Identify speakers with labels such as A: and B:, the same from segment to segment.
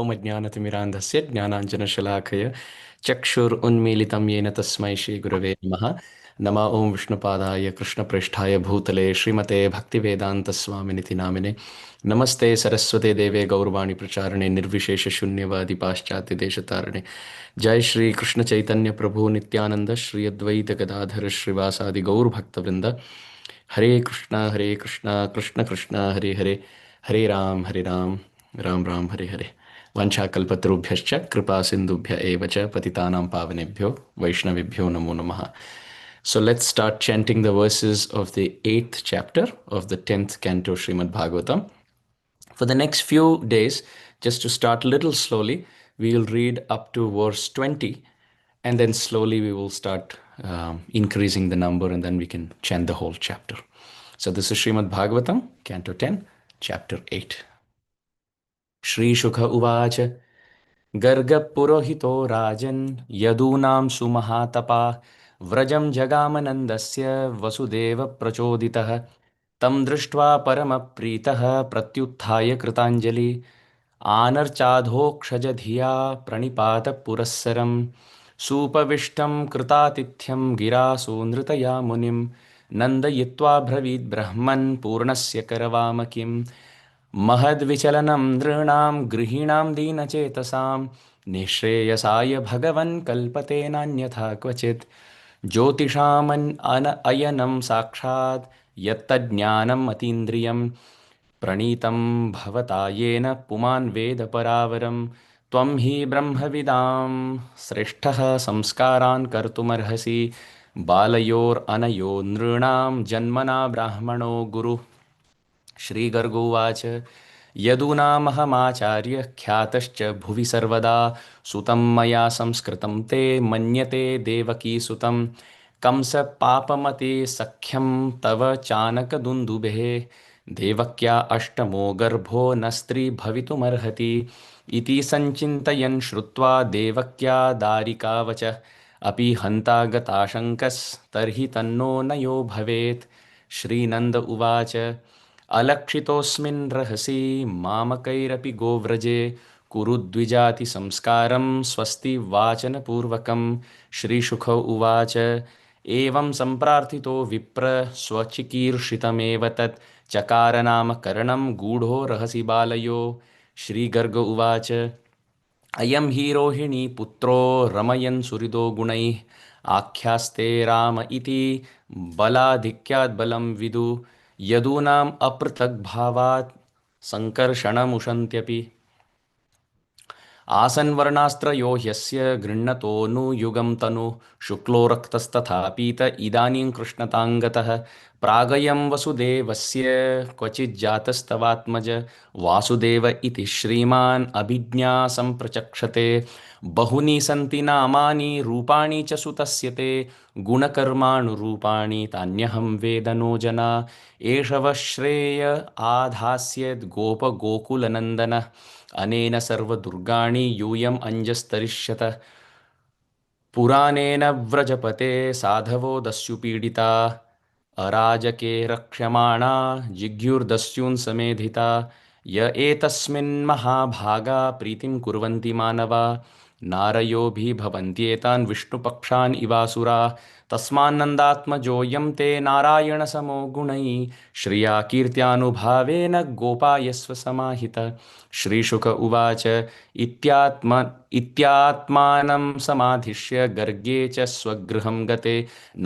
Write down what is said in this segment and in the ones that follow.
A: ओम अज्ञानतिमिरान्धस्य ज्ञानाञ्जनशलाकय चक्षुरुन्मीलितं येन तस्मै श्रीगुरवे नमः। नमः ओं विष्णुपादाय कृष्णप्रेष्ठाय भूतले श्रीमते भक्तिवेदान्तस्वामिनिति नामिने। नमस्ते सरस्वते देवे गौरवाणी प्रचारणे निर्विशेषशून्यवादी पाश्चात्यदेशतारणे। जय श्री कृष्ण चैतन्य प्रभु नित्यानंद श्री अद्वैत गदाधर श्रीवासादि गौरभक्तवृंद। हरे कृष्णा कृष्ण कृष्ण हरे हरे, हरे राम राम राम हरे हरे। वंशाकल्पतरुभ्यश्च कृपा सिन्धुभ्य एव च पतितानां पावनेभ्यो वैष्णवेभ्यो नमो नमः. So let's start chanting the verses of the 8th chapter of the 10th canto Srimad Bhagavatam. For the next few days, just to start a little slowly, we will read up to verse 20, and then slowly we will start increasing the number, and then we can chant the whole chapter. So this is Srimad Bhagavatam, canto 10, chapter 8. Shri Shukha Uvacha गर्गपुरोहितो राजन् यदूनां सुमहातपा व्रजं जगामनन्दस्य वसुदेव प्रचोदितः तं दृष्ट्वा परमप्रीतः प्रत्युत्थाय कृताञ्जलि आनर्चाधोक्षजधिया प्रणिपात पुरःसरं सुपविष्टं कृतातिथ्यं गिरासु नृतया मुनिं नन्दयित्वा ब्रवीद् ब्रह्मन् पूर्णस्य करवाम किम् महद्विचलनं नृणां गृहीणां दीनचेतसां निःश्रेयसाय भगवन् कल्पते नान्यथा क्वचित् अयनं साक्षात् यत्तज्ज्ञानम् अतीन्द्रियं प्रणीतं भवता येन पुमान् वेद परावरं त्वं हि ब्रह्मविदां श्रेष्ठः संस्कारान् कर्तुमर्हसि बालयोरनयो नृणां जन्मना ब्राह्मणो गुरु। श्री गर्गोवाच यदूनामहमाचार्य ख्यातश्च भुवि सर्वदा सुतं मया संस्कृतं ते मन्यते देवकी सुतं कंस पापमते सख्यं तव चानकदुन्दुभेः देवक्या अष्टमो गर्भो न स्त्री भवितुमर्हति इति संचिन्तयन् श्रुत्वा देवक्या दारिकावच अपि हन्ता गताशङ्कस्तर्हि तन्नो नयो भवेत्। श्रीनन्द उवाच अलक्षितोऽस्मिन् रहसि मामकैरपि गोव्रजे कुरु द्विजाति संस्कारं स्वस्ति वाचनपूर्वकं। श्रीशुक उवाच एवं सम्प्रार्थितो विप्र स्वचिकीर्षितमेव तत् चकार नाम करणं गूढो रहसि बालयो। श्रीगर्ग उवाच अयं हि रोहिणी पुत्रो रमयन् सुहृदो गुणैः आख्यास्ते राम इति बलाधिक्यात् बलं विदु यदूनाम् अपृथग्भावात् सङ्कर्षणमुशन्त्यपि आसन्वर्णास्त्रयो ह्यस्य गृह्णतोऽनुयुगं तनु शुक्लो रक्तस्तथा पीत इदानीं कृष्णताङ्गतः प्रागयं वसुदेवस्य क्वचिज्जातस्तवात्मज वासुदेव इति श्रीमान् अभिज्ञा सम्प्रचक्षते बहुनि सन्ति नामानि रूपाणि च सुतस्य ते गुणकर्माणुरूपाणि तान्यहं वेद नो जना एष वः श्रेय आधास्यद् गोपगोकुलनन्दनः अनेन सर्वदुर्गाणि यूयम् अञ्जस्तरिष्यत पुराणेन व्रजपते साधवो दस्युपीडिता अराजके रक्ष्यमाणा जिघ्युर्दस्यून् समेधिता य एतस्मिन् महाभागा प्रीतिं कुर्वन्ति मानवा नारयोभिर्भवन्त्येतान् विष्णुपक्षान् इवासुरा तस्मान्नन्दात्मजोऽयं ते नारायणसमो गुणैः श्रिया कीर्त्यानुभावेन गोपायस्व समाहित। श्रीशुक उवाच इत्यात्मानं समाधिष्य गर्गे च स्वगृहं गते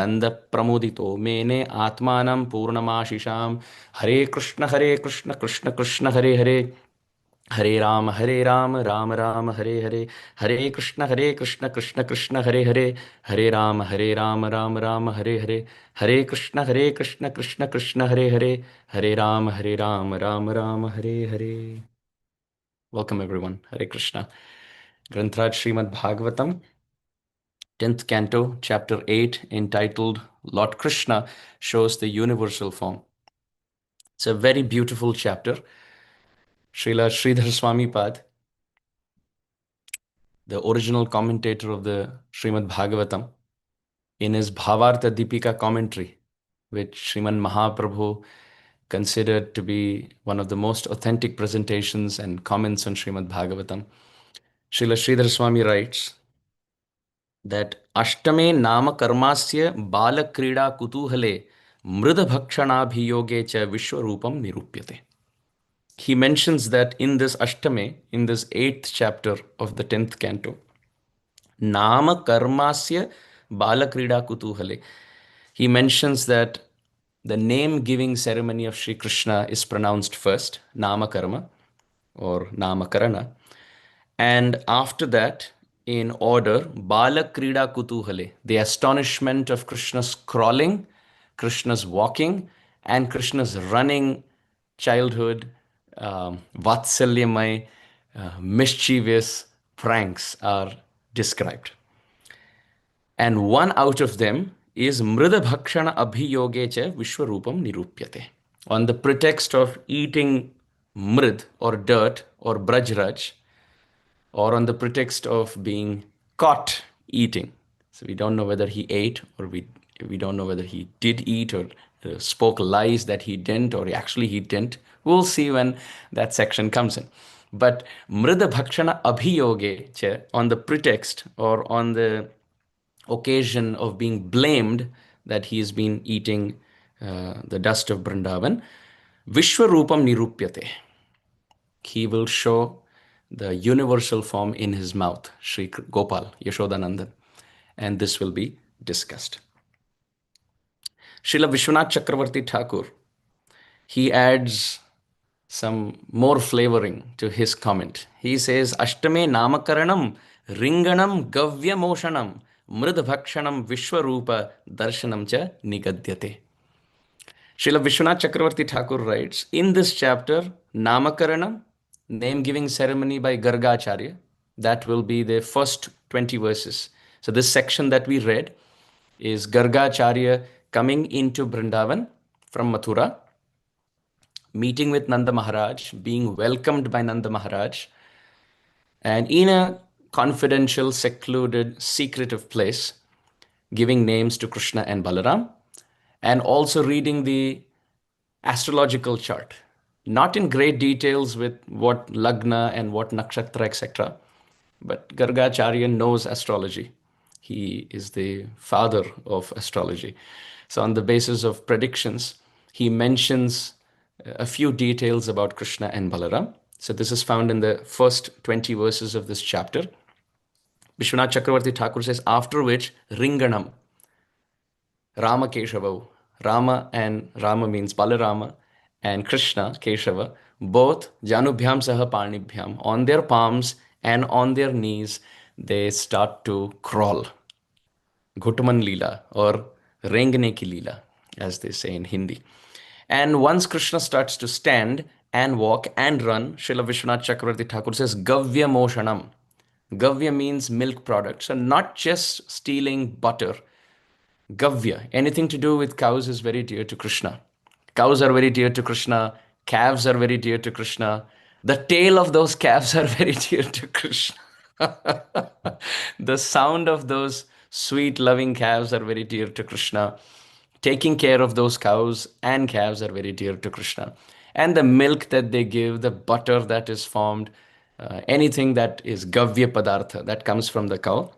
A: नन्दप्रमुदितो मेने आत्मानं पूर्णमाशिषां हरे Krishna Krishna Krishna Hare Hare Hare Ram Ram Ram Hare Hare Hare Krishna Krishna Krishna Hare Hare Hare Ram Ram Ram Hare Hare Hare Krishna Krishna Krishna Hare Hare Hare Ram Ram Ram Hare Hare. Welcome everyone. Hare Krishna. Grantraj Srimad Bhagavatam, 10th canto, chapter 8, entitled Lord Krishna Shows the Universal Form. It's a very beautiful chapter. Srila Sridhar Swami Pad, the original commentator of the Srimad Bhagavatam, in his Bhavartha Deepika commentary, which Sriman Mahaprabhu considered to be one of the most authentic presentations and comments on Srimad Bhagavatam. Srila Sridhar Swami writes that Ashtame Nama Karmasya Bala Krida Kutuhale Mrida Bhakshanabhiyoge cha Vishwarupam Nirupyate. He mentions that in this Ashtame, in this 8th chapter of the 10th canto, Nama Karmasya Bala Krida Kutuhale. He mentions that the name giving ceremony of Sri Krishna is pronounced first, Nama Karma or Namakarana. And after that, in order, Bala Krida Kutuhale, the astonishment of Krishna's crawling, Krishna's walking, and Krishna's running childhood, Vatsalyamai, mischievous pranks are described. And one out of them is Mrida Bhakshana Abhiyoge cha Vishwarupam Nirupyate. On the pretext of eating mrid or dirt or brajraj, or on the pretext of being caught eating. So we don't know whether he ate or we don't know whether he did eat or spoke lies that he didn't or actually he didn't. We'll see when that section comes in. But Mrida Bhakshana Abhiyoge cha, on the pretext or on the occasion of being blamed that he has been eating the dust of Vrindavan, Vishwarupam Nirupyate. He will show the universal form in his mouth, Sri Gopal, Yashodanandan. And this will be discussed. Srila Vishwanath Chakravarti Thakur, he adds some more flavoring to his comment. He says, Ashtame Namakaranam Ringanam Gavya Moshanam Mridbhakshanam Vishwarupa Darshanam cha Nigadyate. Srila Vishwanath Chakravarti Thakur writes, in this chapter, Namakaranam, name-giving ceremony by Gargācārya, that will be the first 20 verses. So this section that we read is Gargācārya coming into Vrindavan from Mathura, meeting with Nanda Maharaj, being welcomed by Nanda Maharaj, and in a confidential, secluded, secretive place, giving names to Krishna and Balaram, and also reading the astrological chart. Not in great details with what lagna and what nakshatra, etc. But Gargācārya knows astrology. He is the father of astrology. So on the basis of predictions, he mentions a few details about Krishna and Balaram. So this is found in the first 20 verses of this chapter. Vishwanath Chakravarti Thakur says, after which, Ringanam, Rama Keshava, Rama means Balarama, and Krishna, Keshava, both Janubhyam Saha Parnibhyam, on their palms and on their knees, they start to crawl. Ghutman Leela or Rengane ki Leela, as they say in Hindi. And once Krishna starts to stand and walk and run, Srila Vishwanath Chakravarti Thakur says, Gavya Moshanam. Gavya means milk products, and not just stealing butter. Gavya, anything to do with cows is very dear to Krishna. Cows are very dear to Krishna. Calves are very dear to Krishna. The tail of those calves are very dear to Krishna. The sound of those sweet, loving calves are very dear to Krishna. Taking care of those cows and calves are very dear to Krishna. And the milk that they give, the butter that is formed, anything that is Gavya Padartha, that comes from the cow.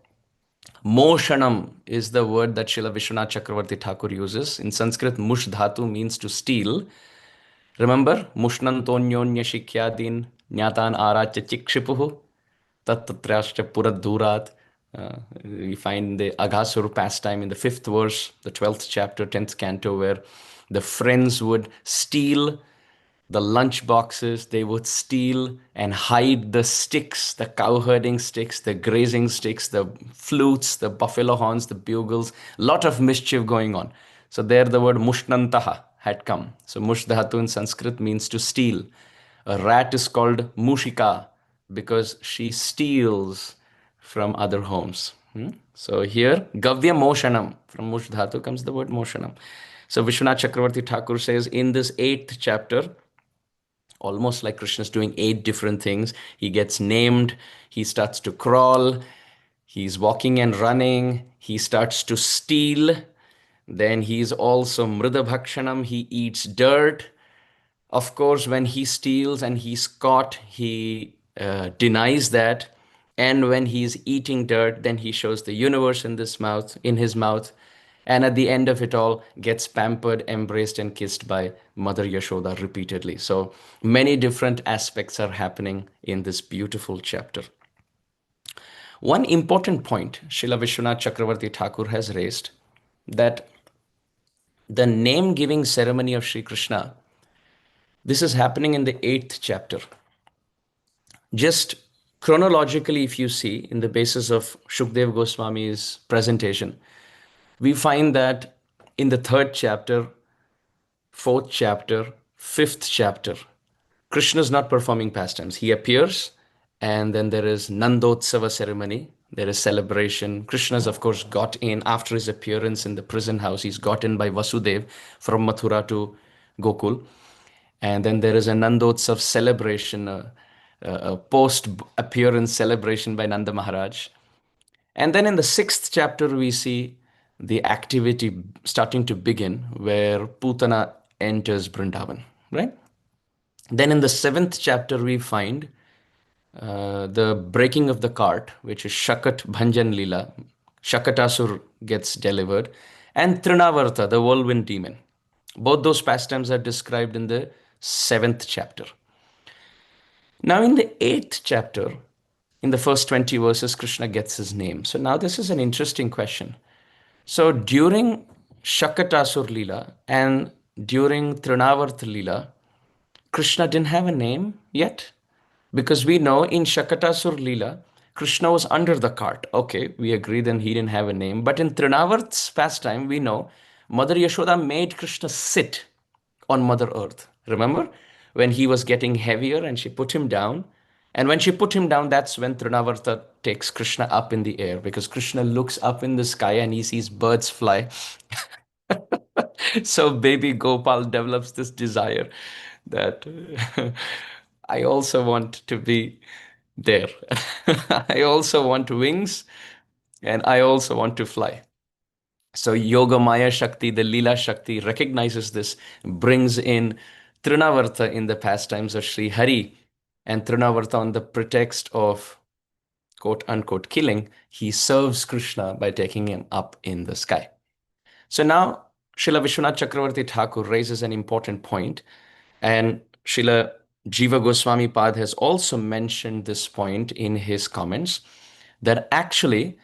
A: Moshanam is the word that Srila Vishwanath Chakravarti Thakur uses. In Sanskrit, mush dhatu means to steal. Remember, mushnantonyonya shikyadin nyatan aracha chikshipuhu tattatrascha puraddurat. We find the Aghasur pastime in the 5th verse, the 12th chapter, 10th canto, where the friends would steal the lunch boxes, they would steal and hide the sticks, the cowherding sticks, the grazing sticks, the flutes, the buffalo horns, the bugles, lot of mischief going on. So there the word mushnantaha had come. So mushdhatu in Sanskrit means to steal. A rat is called mushika because she steals from other homes. So here, Gavya Moshanam, from mushdhatu comes the word Moshanam. So Vishwanath Chakravarti Thakur says in this 8th chapter, almost like Krishna's doing 8 different things. He gets named, he starts to crawl, he's walking and running, he starts to steal, then he's also Mrida Bhakshanam, he eats dirt, Of course, when he steals and he's caught, he denies that. And when he's eating dirt, then he shows the universe in his mouth. And at the end of it all, gets pampered, embraced, and kissed by Mother Yashoda repeatedly. So many different aspects are happening in this beautiful chapter. One important point Srila Vishwanath Chakravarti Thakur has raised, that the name giving ceremony of Sri Krishna, this is happening in the 8th chapter. Just chronologically, if you see in the basis of Shukdev Goswami's presentation, we find that in the 3rd chapter, 4th chapter, 5th chapter, Krishna is not performing pastimes. He appears, and then there is Nandotsava ceremony. There is celebration. Krishna's, of course, got in after his appearance in the prison house. He's got in by Vasudev from Mathura to Gokul. And then there is a Nandotsav celebration, a post appearance celebration by Nanda Maharaj. And then in the 6th chapter, we see the activity starting to begin where Putana enters Vrindavan, right? Then in the 7th chapter, we find the breaking of the cart, which is Shakat Bhanjan Lila. Shakatasur gets delivered. And Trinavarta, the whirlwind demon. Both those pastimes are described in the 7th chapter. Now, in the 8th chapter, in the first 20 verses, Krishna gets his name. So now this is an interesting question. So during Shakatasur Lila and during Trinavarta Lila, Krishna didn't have a name yet. Because we know in Shakatasur Lila, Krishna was under the cart. Okay, we agree then he didn't have a name. But in Trinavart's pastime, we know Mother Yashoda made Krishna sit on Mother Earth. Remember? When he was getting heavier and she put him down. And when she put him down, that's when Trinavarta takes Krishna up in the air, because Krishna looks up in the sky and he sees birds fly. So baby Gopal develops this desire that I also want to be there. I also want wings and I also want to fly. So Yoga Maya Shakti, the Leela Shakti, recognizes this, brings in Trinavarta in the pastimes of Sri Hari, and Trinavarta on the pretext of quote unquote killing, he serves Krishna by taking him up in the sky. So now Srila Vishwanath Chakravarti Thakur raises an important point, and Srila Jiva Goswami Pad has also mentioned this point in his comments, that actually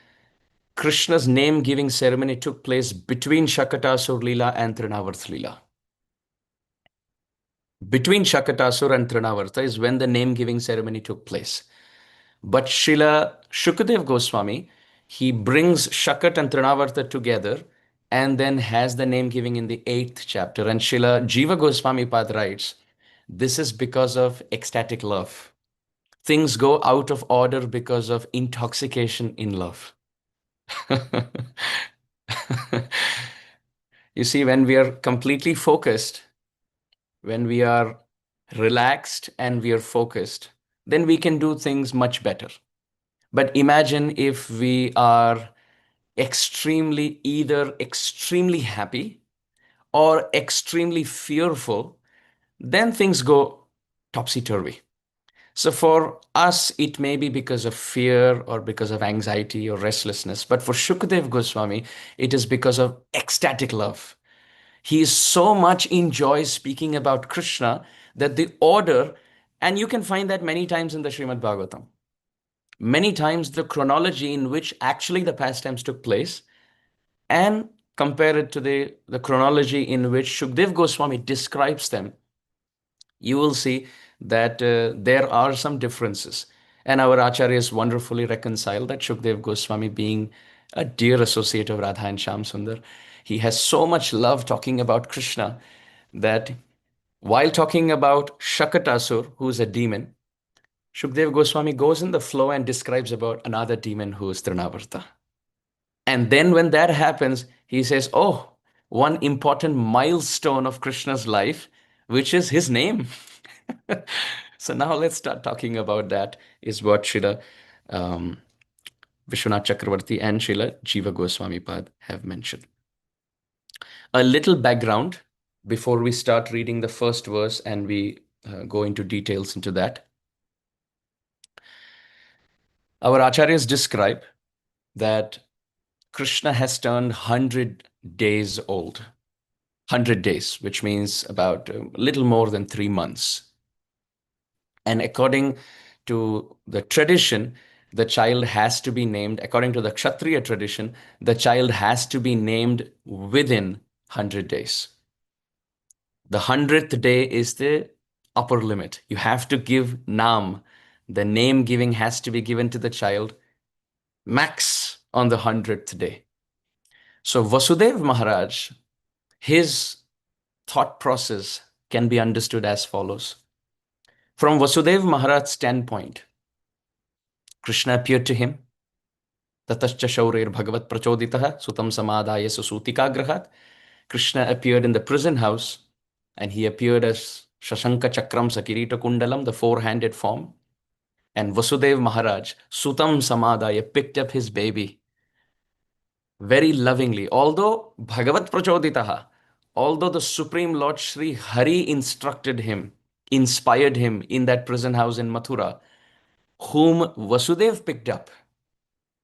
A: Krishna's name-giving ceremony took place between Shakatasur Leela and Trinavarta Leela. Between Shakatasur and Trinavarta is when the name-giving ceremony took place. But Srila Shukadev Goswami, he brings Shakat and Trinavarta together and then has the name giving in the 8th chapter. And Srila Jiva Goswami Pad writes, this is because of ecstatic love. Things go out of order because of intoxication in love. You see, when we are completely focused, when we are relaxed and we are focused, then we can do things much better. But imagine if we are either extremely happy or extremely fearful, then things go topsy-turvy. So for us, it may be because of fear or because of anxiety or restlessness. But for Shukadev Goswami, it is because of ecstatic love. He so much enjoys speaking about Krishna that the order, and you can find that many times in the Srimad Bhagavatam, many times the chronology in which actually the pastimes took place, and compare it to the chronology in which Shukdev Goswami describes them, you will see that there are some differences. And our acharyas wonderfully reconcile that Shukdev Goswami, being a dear associate of Radha and Shyam Sundar, he has so much love talking about Krishna that while talking about Shakatasur, who is a demon, Shukdev Goswami goes in the flow and describes about another demon who is Trinavarta. And then when that happens, he says, oh, one important milestone of Krishna's life, which is his name. So now let's start talking about that, is what Srila Vishwanath Chakravarti and Srila Jiva Goswami Pad have mentioned. A little background before we start reading the first verse and we go into details into that, our acharyas describe that Krishna has turned 100 days old. 100 days, which means about a little more than 3 months. And according to the tradition, the child has to be named, according to the Kshatriya tradition, the child has to be named within 100 days. The 100th day is the upper limit. You have to give Nam. The name giving has to be given to the child max on the 100th day. So Vasudev Maharaj, his thought process can be understood as follows. From Vasudev Maharaj's standpoint, Krishna appeared to him. Tatascha Shaurir Bhagavat Prachoditah Sutam Samadaya Susutikagrahat. Krishna appeared in the prison house and he appeared as Shashanka Chakram Sakirita Kundalam, the four-handed form. And Vasudev Maharaj, Sutam Samadaya, picked up his baby very lovingly. Although Bhagavat Prachoditaha, although the Supreme Lord Sri Hari instructed him, inspired him in that prison house in Mathura, whom Vasudev picked up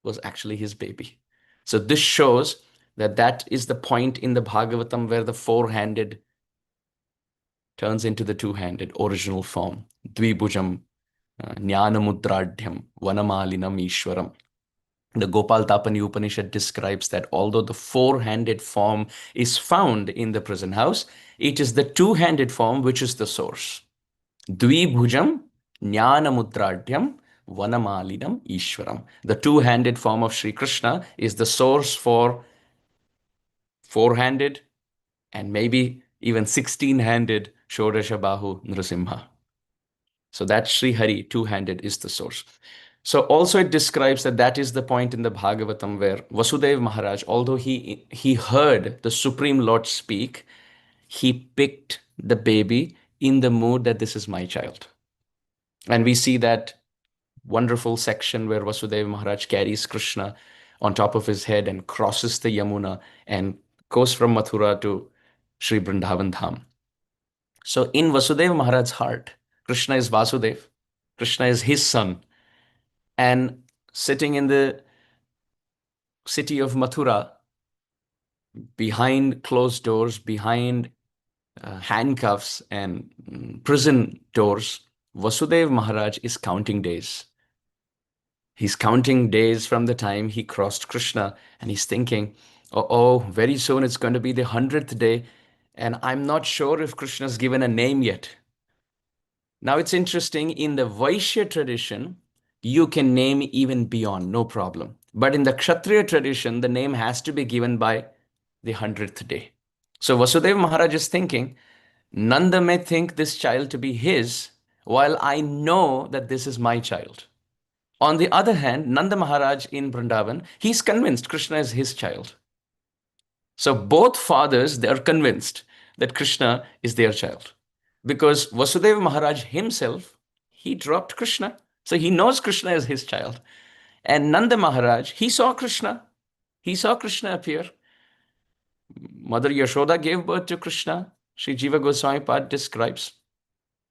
A: was actually his baby. So this shows that that is the point in the Bhagavatam where the four-handed turns into the two-handed original form. Dvibhujam, Jnanamudradhyam, Vanamalinam Ishwaram. The Gopal Tapani Upanishad describes that although the four-handed form is found in the prison house, it is the two-handed form which is the source. Dvibhujam, Jnanamudradhyam, Vanamalinam Ishwaram. The two-handed form of Sri Krishna is the source for four-handed and maybe even 16-handed Shodasha Bahu Nrsimha. So that Sri Hari, two-handed, is the source. So also it describes that that is the point in the Bhagavatam where Vasudev Maharaj, although he heard the Supreme Lord speak, he picked the baby in the mood that this is my child. And we see that wonderful section where Vasudeva Maharaj carries Krishna on top of his head and crosses the Yamuna and goes from Mathura to Sri Vrindavan Dham. So in Vasudeva Maharaj's heart, Krishna is Vasudev, Krishna is his son. And sitting in the city of Mathura, behind closed doors, behind handcuffs and prison doors, Vasudev Maharaj is counting days. He's counting days from the time he crossed Krishna and he's thinking, oh, very soon it's going to be the 100th day and I'm not sure if Krishna's given a name yet. Now it's interesting, in the Vaishya tradition, you can name even beyond, no problem. But in the Kshatriya tradition, the name has to be given by the 100th day. So Vasudeva Maharaj is thinking, Nanda may think this child to be his, while I know that this is my child. On the other hand, Nanda Maharaj in Vrindavan, he's convinced Krishna is his child. So both fathers, they are convinced that Krishna is their child. Because Vasudeva Maharaj himself, he dropped Krishna. So he knows Krishna is his child. And Nanda Maharaj, he saw Krishna. He saw Krishna appear. Mother Yashoda gave birth to Krishna. Sri Jiva Goswami Pad describes.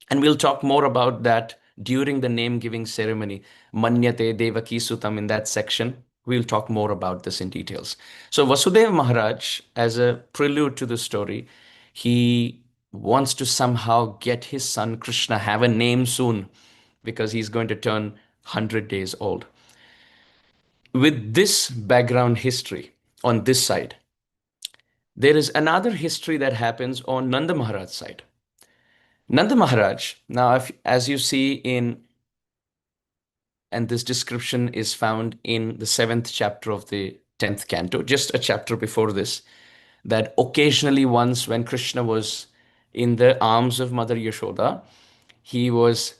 A: And we'll talk more about that during the name-giving ceremony. Manyate Devaki Sutam, in that section. We'll talk more about this in details. So Vasudeva Maharaj, as a prelude to the story, he wants to somehow get his son Krishna have a name soon because he's going to turn 100 days old. With this background history on this side, there is another history that happens on Nanda Maharaj's side. Nanda Maharaj, now as you see in, and this description is found in the 7th chapter of the 10th canto, just a chapter before this, that occasionally once when Krishna was in the arms of Mother Yashoda, he was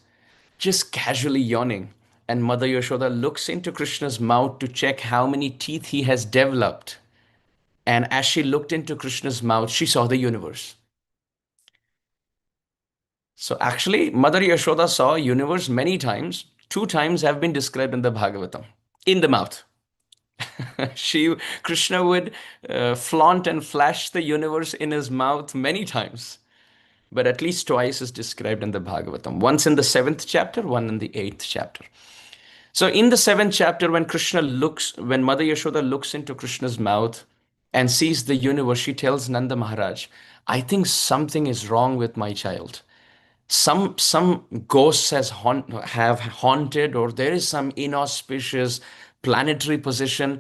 A: just casually yawning. And Mother Yashoda looks into Krishna's mouth to check how many teeth he has developed. And as she looked into Krishna's mouth, she saw the universe. So actually, Mother Yashoda saw universe many times. 2 times have been described in the Bhagavatam, in the mouth. she Krishna would flaunt and flash the universe in his mouth many times, but at least twice is described in the Bhagavatam. Once in the seventh chapter, one in the eighth chapter. So in the seventh chapter, when Mother Yashoda looks into Krishna's mouth and sees the universe, she tells Nanda Maharaj, I think something is wrong with my child. Some ghosts have haunted, or there is some inauspicious planetary position,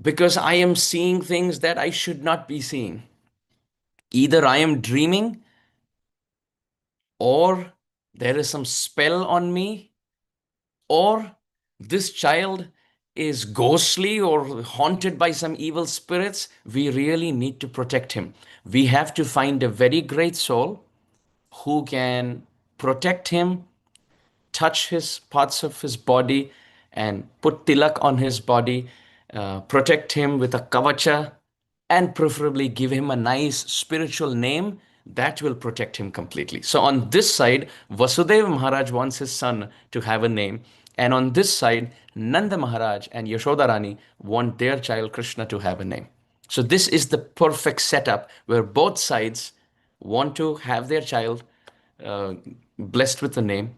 A: because I am seeing things that I should not be seeing. Either I am dreaming, or there is some spell on me, or this child is ghostly or haunted by some evil spirits. We really need to protect him. We have to find a very great soul who can protect him, touch his parts of his body, and put tilak on his body, protect him with a kavacha, and preferably give him a nice spiritual name that will protect him completely. So on this side, Vasudeva Maharaj wants his son to have a name. And on this side, Nanda Maharaj and Yashoda Rani want their child Krishna to have a name. So this is the perfect setup where both sides want to have their child uh, blessed with a name,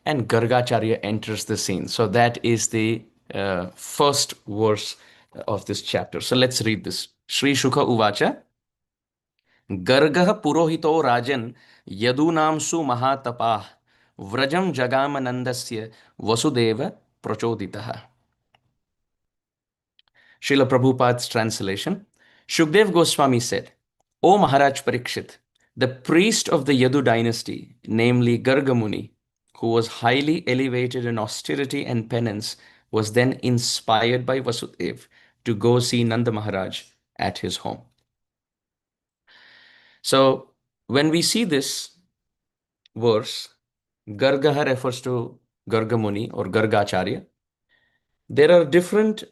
A: and Gargācārya enters the scene. So that is the first verse of this chapter. So let's read this. Sri Shukha Uvacha, Gargah Purohito Rajan Yadunam Su Mahatapah Vrajam Jagamanandasya Vasudeva Prachoditaha. Srila Prabhupada's translation. Shukdev Goswami said, O Maharaj Parikshit, the priest of the Yadu dynasty, namely Gargamuni, who was highly elevated in austerity and penance, was then inspired by Vasudev to go see Nanda Maharaj at his home. So when we see this verse, Gargaha refers to Gargamuni or Gargācārya. There are different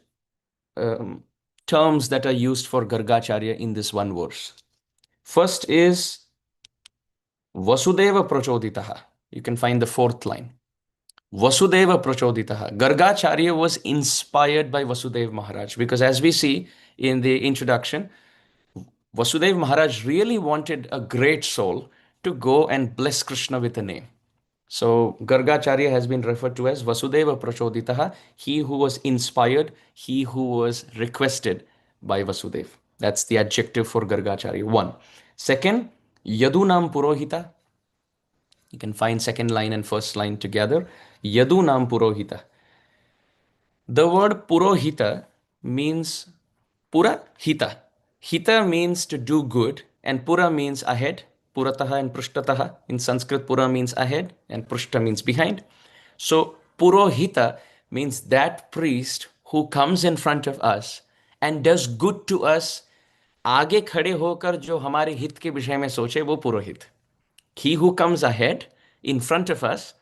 A: um, terms that are used for Gargācārya in this one verse. First is Vasudeva Prachoditaha. You can find the fourth line. Vasudeva Prachoditaha. Gargācārya was inspired by Vasudeva Maharaj, because as we see in the introduction, Vasudeva Maharaj really wanted a great soul to go and bless Krishna with a name. So Gargācārya has been referred to as Vasudeva Prachoditaha, he who was inspired, he who was requested by Vasudeva. That's the adjective for Gargācārya. One. Second, Yadunam Purohita. You can find second line and first line together. Yadunam Purohita. The word Purohita means Pura Hita. Hita means to do good, and Pura means ahead. Purataha and Prushtataha. In Sanskrit, Pura means ahead and Prushta means behind. So Purohita means that priest who comes in front of us and does good to us. आगे खड़े होकर जो हमारे हित के विषय में सोचे वो पुरोहित. He who comes ahead in front of us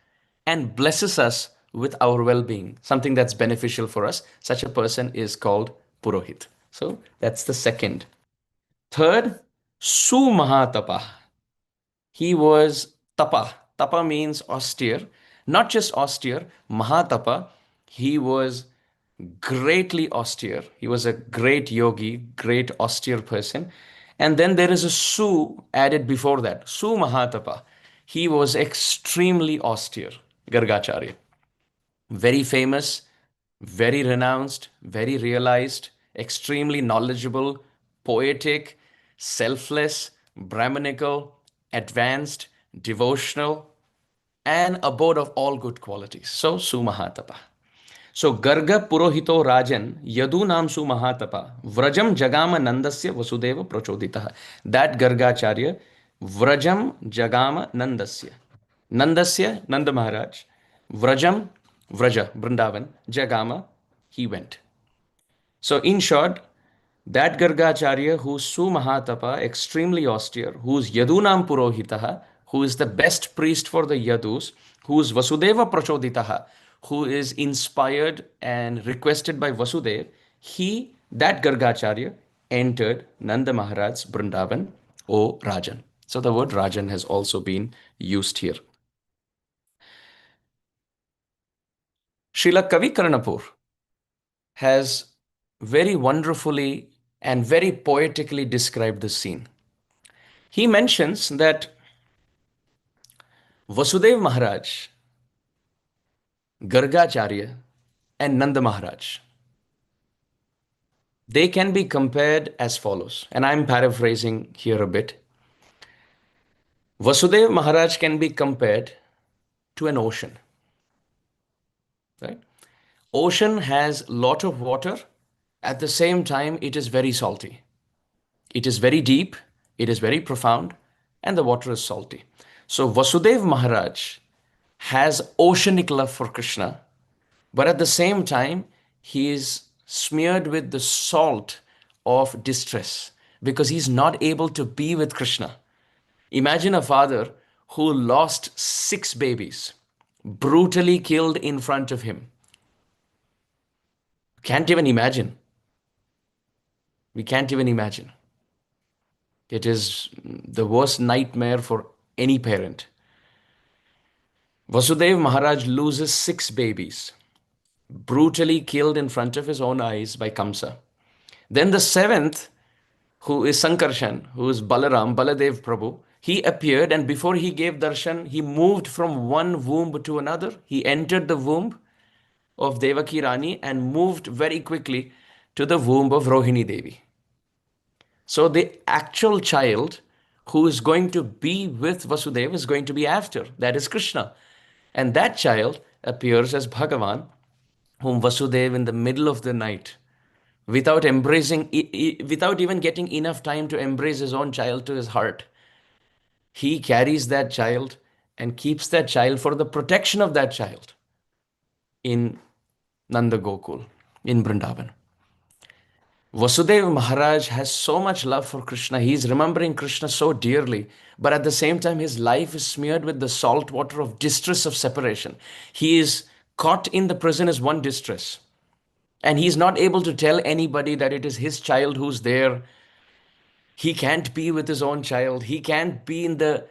A: and blesses us with our well-being, something that's beneficial for us, such a person is called Purohit. So that's the second. Third, Sumahatapa. He was tapa. Tapa means austere. Not just austere, Mahatapa. He was greatly austere. He was a great yogi, great austere person. And then there is a Su added before that. Su Mahatapa. He was extremely austere, Gargācārya. Very famous, very renounced, very realized, extremely knowledgeable, poetic, selfless, Brahmanical, advanced, devotional, and abode of all good qualities. So, Sumahatapa. So, Garga Purohito Rajan Yadunam Sumahatapa Vrajam Jagama Nandasya Vasudeva Prachoditaha. That Gargācārya, Vrajam Jagama Nandasya. Nandasya, Nanda Maharaj. Vrajam, Vraja, Vrindavan. Jagama, he went. So, in short, that Gargācārya who's Sumahatapa, extremely austere, who's Yadunam Purohitaha, who is the best priest for the Yadus, who's Vasudeva Prachoditaha, who is inspired and requested by Vasudev, that Gargācārya, entered Nanda Maharaj's Vrindavan, O Rajan. So the word Rajan has also been used here. Srila Kavi Karnapur has very wonderfully and very poetically described this scene. He mentions that Vasudev Maharaj, Gargācārya, and Nanda Maharaj, they can be compared as follows. And I'm paraphrasing here a bit. Vasudev Maharaj can be compared to an ocean, right? Ocean has lot of water. At the same time, it is very salty. It is very deep, it is very profound, and the water is salty. So Vasudev Maharaj has oceanic love for Krishna, but at the same time, he is smeared with the salt of distress because he's not able to be with Krishna. Imagine a father who lost 6 babies, brutally killed in front of him. Can't even imagine. We can't even imagine. It is the worst nightmare for any parent. Vasudev Maharaj loses 6 babies, brutally killed in front of his own eyes by Kamsa. Then the 7th, who is Sankarshan, who is Baladev Prabhu, he appeared, and before he gave darshan, he moved from one womb to another. He entered the womb of Devaki Rani and moved very quickly to the womb of Rohini Devi. So the actual child who is going to be with Vasudeva is going to be after. That is Krishna. And that child appears as Bhagavan, whom Vasudeva in the middle of the night, without embracing, without even getting enough time to embrace his own child to his heart, he carries that child and keeps that child for the protection of that child in Nanda Gokul, in Vrindavan. Vasudeva Maharaj has so much love for Krishna. He is remembering Krishna so dearly, but at the same time, his life is smeared with the salt water of distress of separation. He is caught in the prison as one distress, and he's not able to tell anybody that it is his child who's there. He can't be with his own child. He can't be in the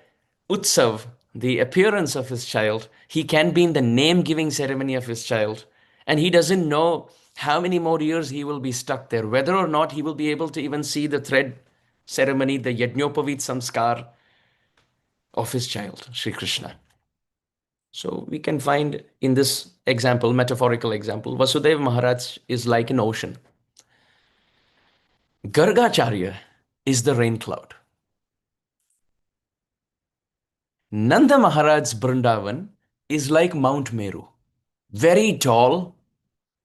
A: utsav, the appearance of his child. He can't be in the name-giving ceremony of his child. And he doesn't know how many more years he will be stuck there, whether or not he will be able to even see the thread ceremony, the Yajnopavit Samskar of his child, Sri Krishna. So we can find in this example, metaphorical example, Vasudeva Maharaj is like an ocean. Gargācārya is the rain cloud. Nanda Maharaj's Vrindavan is like Mount Meru, very tall,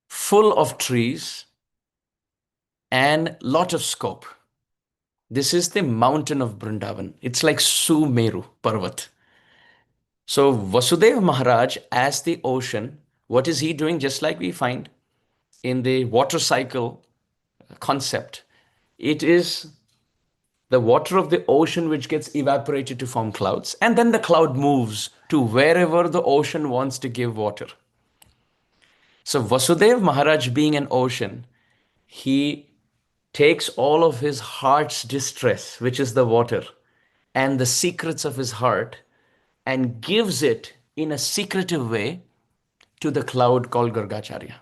A: full of trees, and lot of scope. This is the mountain of Vrindavan. It's like Sumeru Parvat. So Vasudeva Maharaj as the ocean, what is he doing? Just like we find in the water cycle concept, it is the water of the ocean which gets evaporated to form clouds, and then the cloud moves to wherever the ocean wants to give water. So Vasudeva Maharaj being an ocean, he takes all of his heart's distress, which is the water, and the secrets of his heart, and gives it in a secretive way to the cloud called Gargācārya.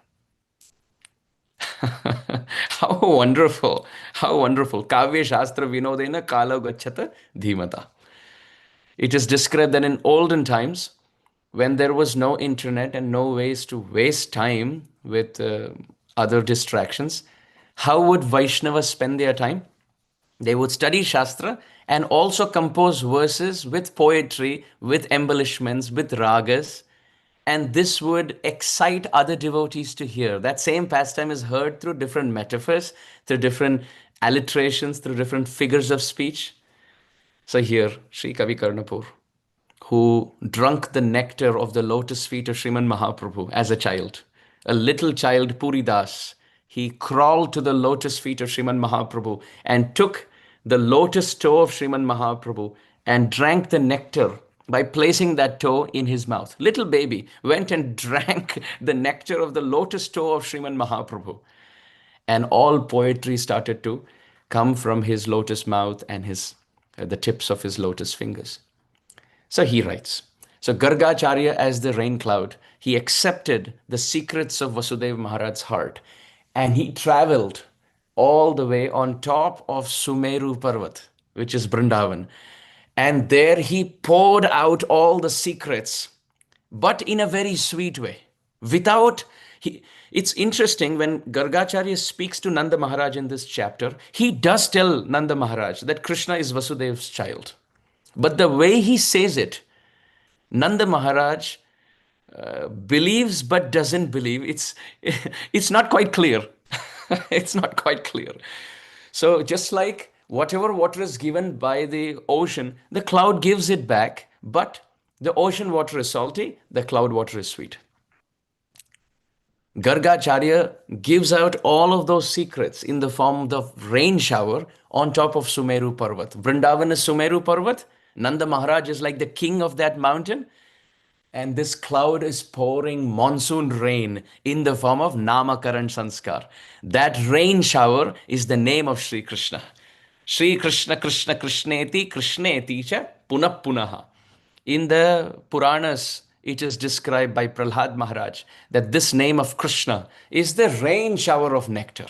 A: How wonderful, how wonderful. Kavya Shastra Vinodena Kala Gacchata Dhimata. It is described that in olden times, when there was no internet and no ways to waste time with other distractions, how would Vaishnavas spend their time? They would study Shastra and also compose verses with poetry, with embellishments, with ragas, and this would excite other devotees to hear. That same pastime is heard through different metaphors, through different alliterations, through different figures of speech. So here, Sri Kavi Karnapur, who drank the nectar of the lotus feet of Sriman Mahaprabhu as a child, a little child, Puri Das, he crawled to the lotus feet of Sriman Mahaprabhu and took the lotus toe of Sriman Mahaprabhu and drank the nectar by placing that toe in his mouth. Little baby went and drank the nectar of the lotus toe of Sriman Mahaprabhu. And all poetry started to come from his lotus mouth and the tips of his lotus fingers. So he writes, so Gargācārya as the rain cloud, he accepted the secrets of Vasudeva Maharaj's heart And he traveled all the way on top of Sumeru Parvat, which is Vrindavan. And there he poured out all the secrets, but in a very sweet way. Without, it's interesting when Gargācārya speaks to Nanda Maharaj in this chapter, he does tell Nanda Maharaj that Krishna is Vasudev's child. But the way he says it, Nanda Maharaj believes but doesn't believe. It's not quite clear. It's not quite clear. So just like whatever water is given by the ocean, the cloud gives it back, but the ocean water is salty, the cloud water is sweet. Gargācārya gives out all of those secrets in the form of rain shower on top of Sumeru Parvat. Vrindavan is Sumeru Parvat. Nanda Maharaj is like the king of that mountain. And this cloud is pouring monsoon rain in the form of Namakaran Sanskar. That rain shower is the name of Sri Krishna. Sri Krishna Krishna Krishneti Krishneti cha Punah Punaha. In the Puranas, it is described by Prahlad Maharaj that this name of Krishna is the rain shower of nectar.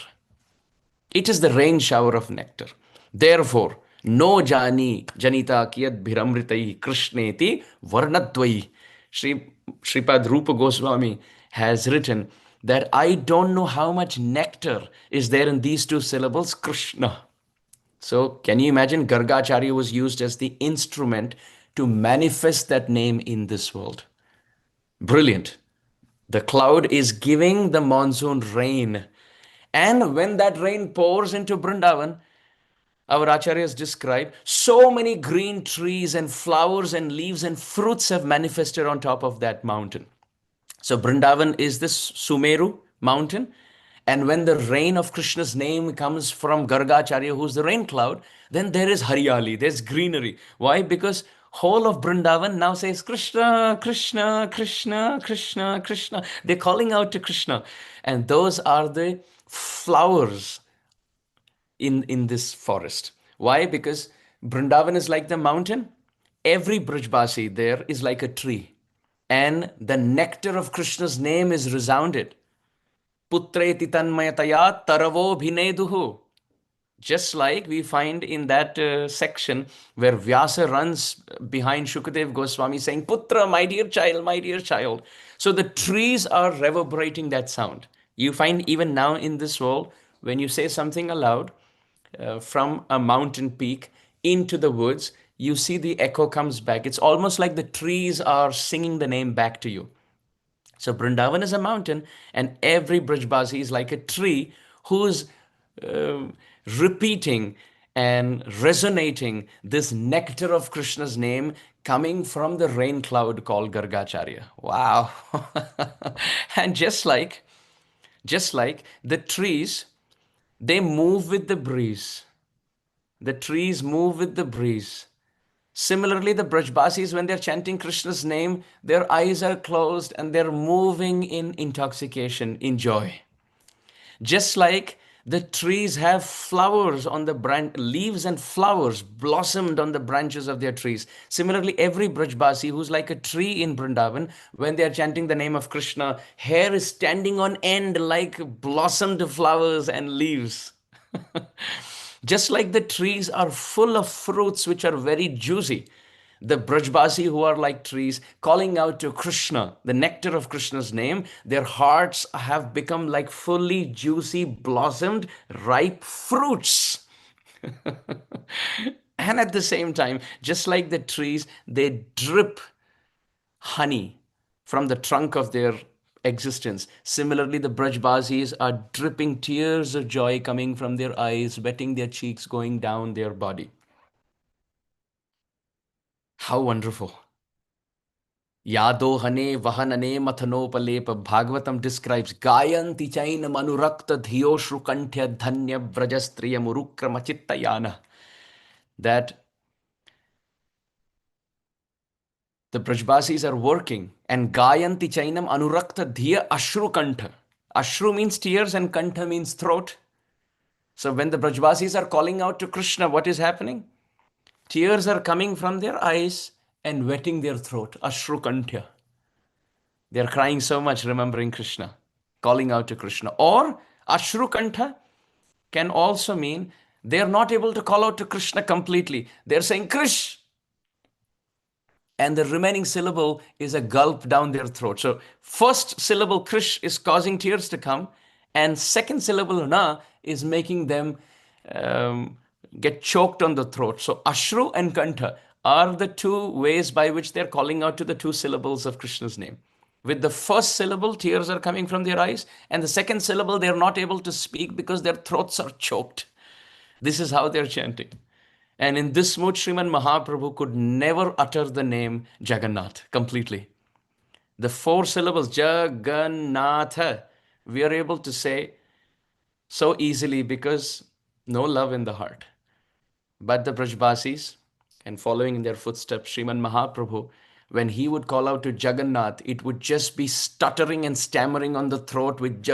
A: It is the rain shower of nectar. Therefore, no jani janita kiyad bhiramritai krishneti varnadvai. Sripad Rupa Goswami has written that I don't know how much nectar is there in these two syllables, Krishna. So can you imagine Gargācārya was used as the instrument to manifest that name in this world? Brilliant. The cloud is giving the monsoon rain. And when that rain pours into Vrindavan, our acharyas describe so many green trees and flowers and leaves and fruits have manifested on top of that mountain. So Vrindavan is this Sumeru mountain. And when the rain of Krishna's name comes from Gargācārya, who's the rain cloud, then there is Haryali, there's greenery. Why? Because whole of Vrindavan now says Krishna, Krishna, Krishna, Krishna, Krishna. They're calling out to Krishna. And those are the flowers in this forest. Why? Because Vrindavan is like the mountain. Every Brajbasi there is like a tree. And the nectar of Krishna's name is resounded. Putreti tanmayataya taravo bhineduhu. Just like we find in that section where Vyasa runs behind Shukadev Goswami saying, Putra, my dear child, my dear child. So the trees are reverberating that sound. You find even now in this world, when you say something aloud, from a mountain peak into the woods, you see the echo comes back. It's almost like the trees are singing the name back to you. So Vrindavan is a mountain, and every Brajbasi is like a tree who's repeating and resonating this nectar of Krishna's name coming from the rain cloud called Gargācārya. Wow. And just like the trees, they move with the breeze. The trees move with the breeze. Similarly, the Brajbasis, when they're chanting Krishna's name, their eyes are closed and they're moving in intoxication, in joy. Just like the trees have flowers on the branch, leaves and flowers blossomed on the branches of their trees. Similarly, every Brajbasi who's like a tree in Vrindavan, when they're chanting the name of Krishna, hair is standing on end like blossomed flowers and leaves. Just like the trees are full of fruits which are very juicy, the Brajbasi who are like trees calling out to Krishna, the nectar of Krishna's name, their hearts have become like fully juicy, blossomed, ripe fruits. And at the same time, just like the trees, they drip honey from the trunk of their existence. Similarly, the Brajbasis are dripping tears of joy coming from their eyes, wetting their cheeks, going down their body. How wonderful. Yadohane vahanane mathanopalepa. Bhagavatam describes Gayanti chaina manurakta dhiyoshru kantya dhanya vrajastriya murukrama chittayana. That the Brajbasis are working and Gayanti chainam anurakta dhiya ashru kantha. Ashru means tears and kantha means throat. So when the Brajbasis are calling out to Krishna, what is happening? Tears are coming from their eyes and wetting their throat. Ashru kantha. They are crying so much remembering Krishna, calling out to Krishna. Or Ashrukantha can also mean they are not able to call out to Krishna completely. They're saying Krish, and the remaining syllable is a gulp down their throat. So first syllable Krish is causing tears to come, and second syllable Na is making them um, get choked on the throat. So Ashru and Kantha are the two ways by which they're calling out to the two syllables of Krishna's name. With the first syllable, tears are coming from their eyes, and the second syllable, they're not able to speak because their throats are choked. This is how they're chanting. And in this mood, Sriman Mahaprabhu could never utter the name Jagannath completely. The four syllables, Jagannatha, we are able to say so easily because no love in the heart. But the Brajbasis, and following in their footsteps, Sriman Mahaprabhu, when he would call out to Jagannath, it would just be stuttering and stammering on the throat with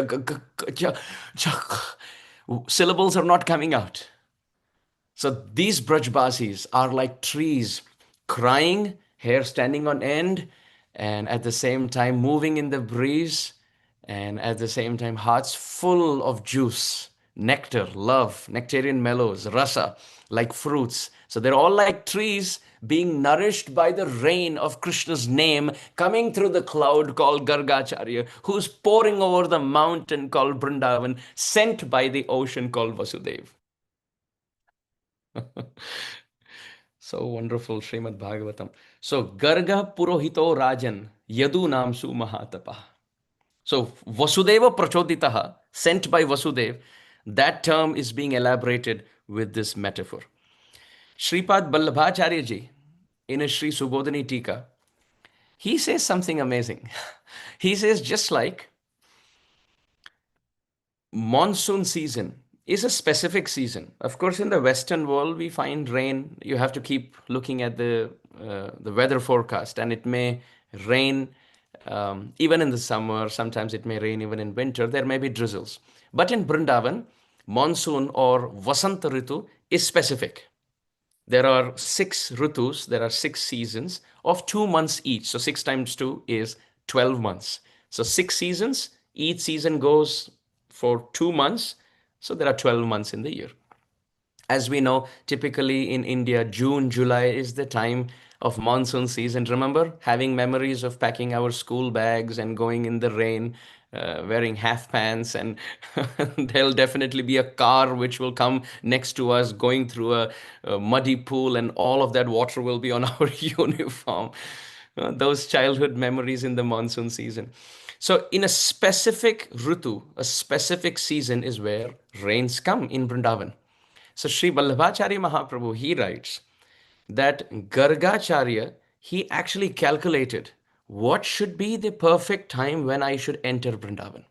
A: syllables are not coming out. So these Brajbasis are like trees crying, hair standing on end, and at the same time moving in the breeze, and at the same time hearts full of juice, nectar, love, nectarian mellows, rasa, like fruits. So they're all like trees being nourished by the rain of Krishna's name coming through the cloud called Gargācārya, who's pouring over the mountain called Vrindavan, sent by the ocean called Vasudeva. So wonderful, Srimad Bhagavatam. So, Garga Purohito Rajan Yadu Namsu Mahatapa. So, Vasudeva Prachoditaha, sent by Vasudev, that term is being elaborated with this metaphor. Sripad Ballabhacharya ji, in a Sri Subodhini Tika, he says something amazing. He says, just like monsoon season is a specific season. Of course, in the Western world, we find rain. You have to keep looking at the weather forecast, and it may rain even in the summer. Sometimes it may rain even in winter. There may be drizzles. But in Vrindavan, monsoon or Vasanta Ritu is specific. There are 6 ritus, there are 6 seasons of 2 months each. So 6 times 2 is 12 months. So 6 seasons, each season goes for 2 months. So there are 12 months in the year. As we know, typically in India, June, July is the time of monsoon season. Remember having memories of packing our school bags and going in the rain, wearing half pants, and there'll definitely be a car which will come next to us going through a muddy pool, and all of that water will be on our uniform. Those childhood memories in the monsoon season. So, in a specific ritu, a specific season is where rains come in Vrindavan. So Sri Vallabhacharya Mahaprabhu, he writes that Gargācārya, he actually calculated what should be the perfect time when I should enter Vrindavan.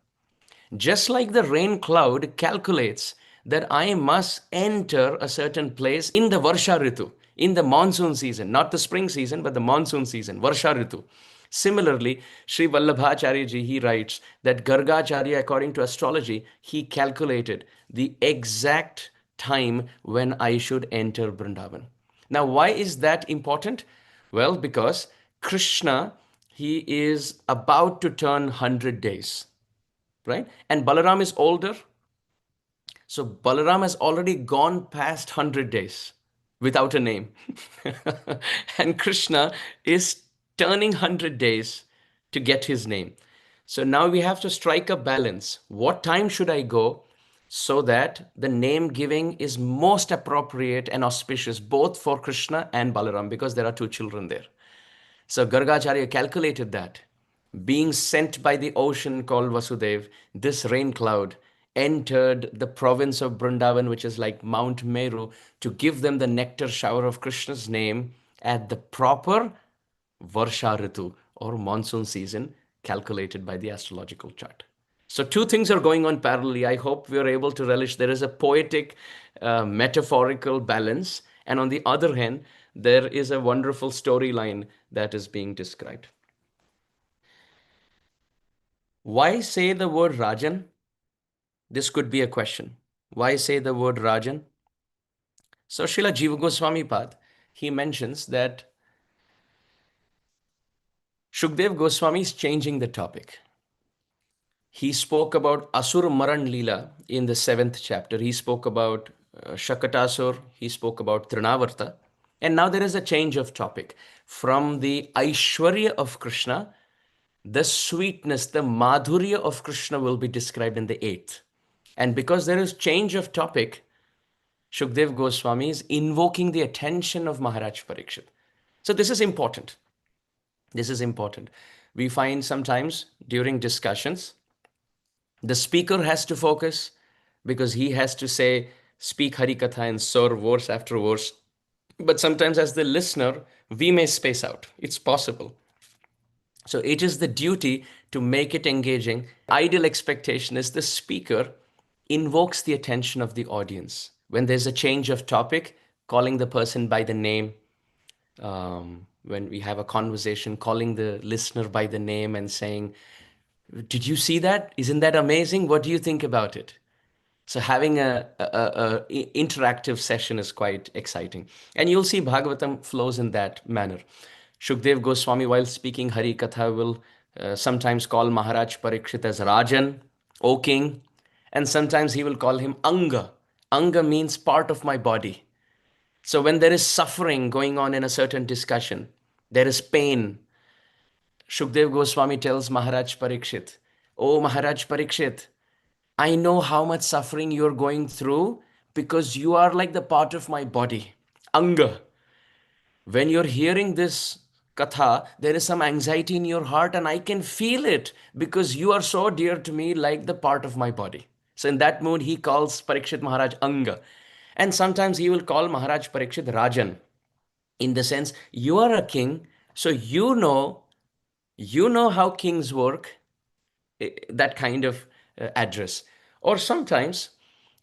A: Just like the rain cloud calculates that I must enter a certain place in the Varsha Ritu, in the monsoon season, not the spring season, but the monsoon season, Varsha Ritu. Similarly, Sri Vallabhacharya ji, he writes that Gargācārya, according to astrology, he calculated the exact time when I should enter Vrindavan. Now, why is that important? Well, because Kṛṣṇa, he is about to turn 100 days, right? And Balaram is older. So Balaram has already gone past 100 days without a name. And Kṛṣṇa is turning 100 days to get his name. So now we have to strike a balance. What time should I go so that the name giving is most appropriate and auspicious both for Kṛṣṇa and Balaram, because there are 2 children there. So Gargācārya calculated that. Being sent by the ocean called Vasudev, this rain cloud entered the province of Vrindavan, which is like Mount Meru, to give them the nectar shower of Krishna's name at the proper Varsha Ritu or monsoon season calculated by the astrological chart. So 2 things are going on parallelly. I hope we are able to relish. There is a poetic, metaphorical balance. And on the other hand, there is a wonderful storyline that is being described. Why say the word Rajan? This could be a question. Why say the word Rajan? So Srila Jiva Goswami Pad, he mentions that Shukdev Goswami is changing the topic. He spoke about Asur Maran Leela in the 7th chapter. He spoke about Shakatasur. He spoke about Trinavarta. And now there is a change of topic. From the Aishwarya of Krishna, the sweetness, the Madhurya of Krishna will be described in the 8th. And because there is change of topic, Shukdev Goswami is invoking the attention of Maharaj Parikshit. So this is important. This is important. We find sometimes during discussions, the speaker has to focus because he has to say, speak Hari Katha and serve verse after verse. But sometimes as the listener, we may space out. It's possible. So it is the duty to make it engaging. Ideal expectation is the speaker invokes the attention of the audience. When there's a change of topic, calling the person by the name, when we have a conversation, calling the listener by the name and saying, did you see that? Isn't that amazing? What do you think about it? So having a interactive session is quite exciting. And you'll see Bhagavatam flows in that manner. Shukdev Goswami, while speaking Hari Katha, will sometimes call Maharaj Parikshit as Rajan, O King, and sometimes he will call him Anga. Anga means part of my body. So when there is suffering going on in a certain discussion, there is pain. Shukdev Goswami tells Maharaj Parikshit, Oh Maharaj Parikshit, I know how much suffering you're going through because you are like the part of my body. Anga. When you're hearing this katha, there is some anxiety in your heart and I can feel it because you are so dear to me like the part of my body. So in that mood, he calls Parikshit Maharaj Anga. And sometimes he will call Maharaj Parikshit Rajan. In the sense, you are a king, so you know how kings work, that kind of address. Or sometimes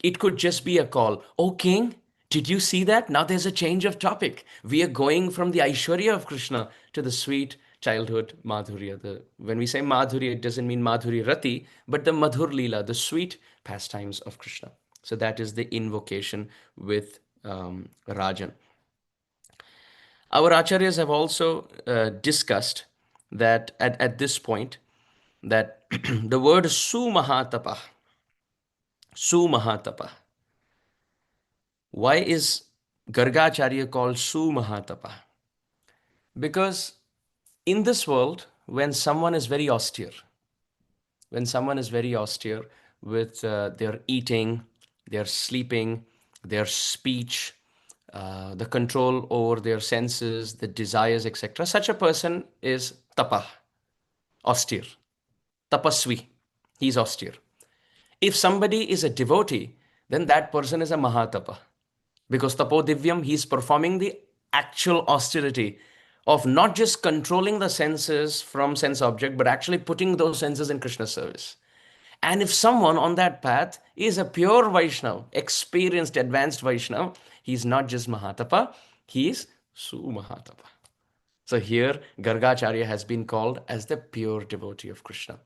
A: it could just be a call. Oh, king, did you see that? Now there's a change of topic. We are going from the Aishwarya of Krishna to the sweet childhood Madhurya. When we say Madhurya, it doesn't mean Madhuri Rati, but the Madhur Leela, the sweet pastimes of Krishna. So that is the invocation with Rajan. Our acharyas have also discussed that at this point, that the word Sumahatapa, Sumahatapa. Why is Gargācārya called Sumahatapa? Because in this world, when someone is very austere, with their eating, their sleeping, their speech, the control over their senses, the desires, etc., such a person is tapa, austere, tapasvi. He's austere. If somebody is a devotee, then that person is a Mahatapa. Because Tapo Divyam, he's performing the actual austerity of not just controlling the senses from sense object, but actually putting those senses in Krishna's service. And if someone on that path is a pure Vaishnava, experienced, advanced Vaishnava, he's not just Mahatapa, he is Sumahatapa. So here, Gargācārya has been called as the pure devotee of Krishna.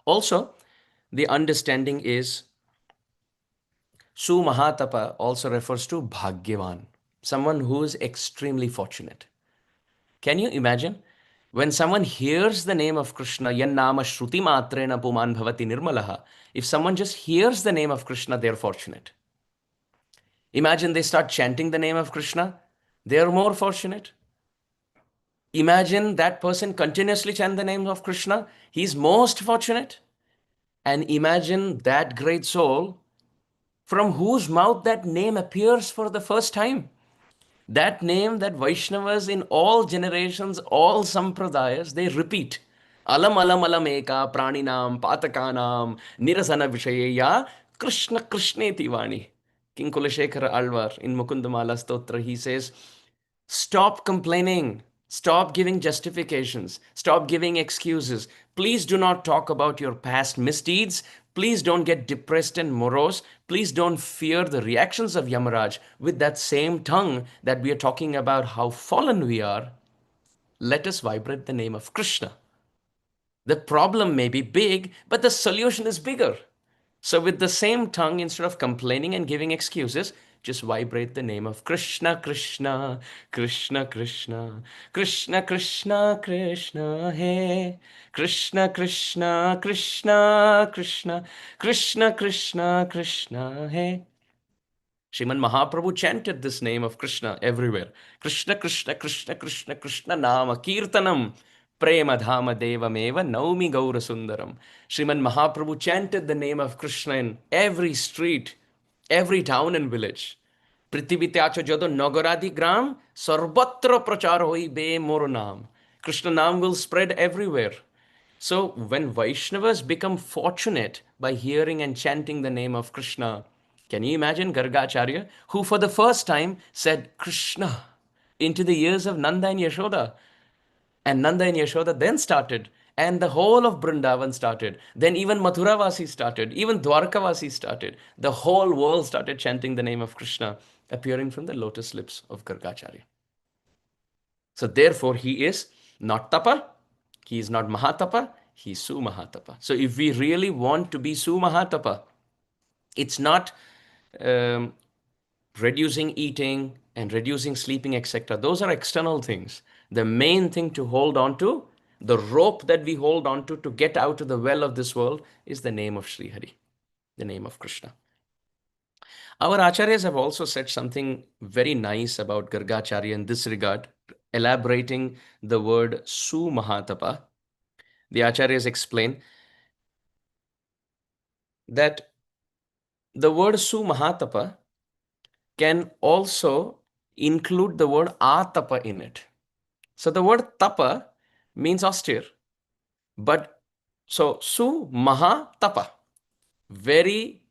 A: Also, the understanding is Sumahatapa also refers to Bhagyavan, someone who is extremely fortunate. Can you imagine? When someone hears the name of Krishna, yan nama shruti matrena puman bhavati nirmalaha, if someone just hears the name of Krishna, they're fortunate. Imagine they start chanting the name of Krishna, they're more fortunate. Imagine that person continuously chant the name of Krishna, he's most fortunate. And imagine that great soul from whose mouth that name appears for the first time. That name that Vaishnavas in all generations, all sampradayas, they repeat. Alam alam alam eka praninam patakanam nirasana vishayeya Krishna Krishneti Vani. King Kulashekara Alvar in Mukundamala Stotra, he says, stop complaining. Stop giving justifications. Stop giving excuses. Please do not talk about your past misdeeds. Please don't get depressed and morose. Please don't fear the reactions of Yamaraj. With that same tongue that we are talking about how fallen we are, let us vibrate the name of Krishna. The problem may be big, but the solution is bigger. So with the same tongue, instead of complaining and giving excuses, just vibrate the name of Krishna, Krishna, Krishna, Krishna, Krishna, Krishna, Krishna, Hey, Krishna, Krishna, Krishna, Krishna, Krishna, Krishna, Krishna, Hey. Sriman Mahaprabhu chanted this name of Krishna everywhere. Krishna, Krishna, Krishna, Krishna, Krishna Nama Kirtanam Prema Dhama Devameva Naumi Gaura Sundaram. Sriman Mahaprabhu chanted the name of Krishna in every street, every town and village. পৃথিবীতে আছো যত নগরাদি গ্রাম সর্বত্র প্রচার হইবে মোর নাম. Krishna Nam will spread everywhere. So when Vaishnavas become fortunate by hearing and chanting the name of Krishna, can you imagine Gargācārya, who for the first time said Krishna into the ears of Nanda and Yashoda? And Nanda and Yashoda then started, and the whole of Vrindavan started. Then even Mathuravasi started, even Dwarkavasi started. The whole world started chanting the name of Krishna, appearing from the lotus lips of Gargācārya. So therefore, he is not Tapa, he is not Mahatapa, he is Sumahatapa. So if we really want to be Sumahatapa, it's not reducing eating and reducing sleeping, etc. Those are external things. The main thing to hold on to, the rope that we hold on to get out of the well of this world, is the name of Sri Hari, the name of Krishna. Our acharyas have also said something very nice about Gargācārya in this regard, elaborating the word Sumahatapa. The acharyas explain that the word Sumahatapa can also include the word Atapa in it. So the word Tapa means austere, but so Sumahatapa, very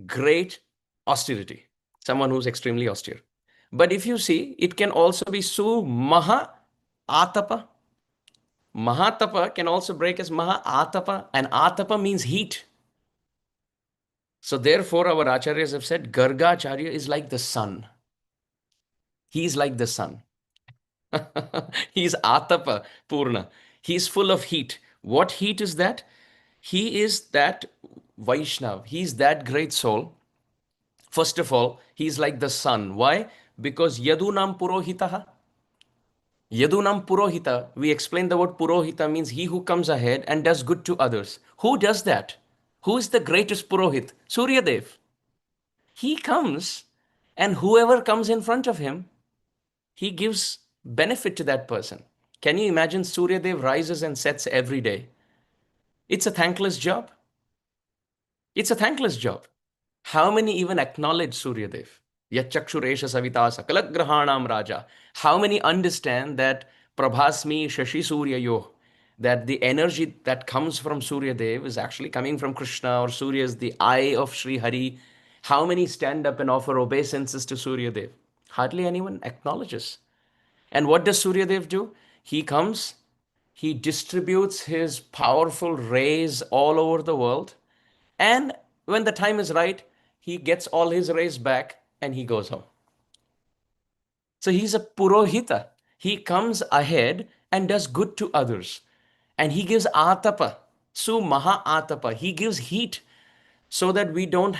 A: great austerity, someone who's extremely austere. But if you see, it can also be Sumaha Atapa. Mahatapa can also break as Maha Atapa, and Atapa means heat. So therefore, our acharyas have said Gargācārya is like the sun. He is like the sun. He is Atapa Purna. He is full of heat. What heat is that? He is that Vaishnav. He is that great soul. First of all, he is like the sun. Why? Because Yadunam Purohitaha. Yadunam Purohita. We explained the word Purohita means he who comes ahead and does good to others. Who does that? Who is the greatest Purohit? Suryadev. He comes, and whoever comes in front of him, he gives benefit to that person. Can you imagine Suryadev rises and sets every day? It's a thankless job. It's a thankless job. How many even acknowledge Suryadev? Yachakshuresha Savita Sakalagrahanam Raja. How many understand that Prabhasmi Shashi Suryayo, that the energy that comes from Suryadev is actually coming from Krishna, or Surya is the eye of Sri Hari? How many stand up and offer obeisances to Suryadev? Hardly anyone acknowledges. And what does Suryadev do? He comes, he distributes his powerful rays all over the world, and when the time is right, he gets all his rays back and he goes home. So he's a Purohita. He comes ahead and does good to others. And he gives Atapa, Maha Atapa. He gives heat so that we don't